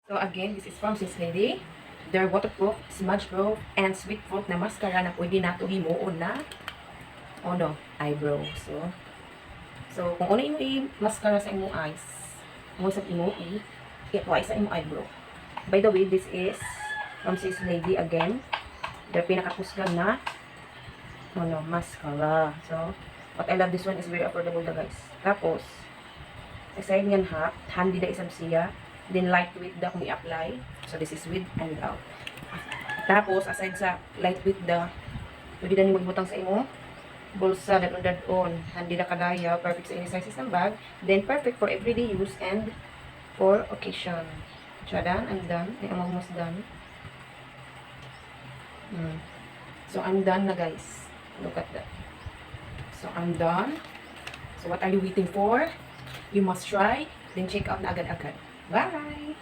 So again, this is from Sis Lady. They're waterproof, smudge proof, and sweet fruit na mascara na pwede nato himuon na eyebrow. So kung ano imo i-mascara sa imong eyes, mo sa imo i-apply sa imong eyebrow. By the way, this is from Sis Lady again. They're pinakakusgan na mascara. So what I love, this one is very affordable na guys. Tapos aside ngan handy da isang siya. Then lightweight da kung i-apply. So this is with and without. Tapos aside sa lightweight da, pwede na ni magbutang sa imo bulsa dadon. Handy na kadaya, perfect sa any sizes ng bag. Then perfect for everyday use and for occasion. So done, I'm done. I'm almost done. So I'm done na guys. Look at that. So I'm done. So what are you waiting for? You must try. Then check out na agad-agad. Bye!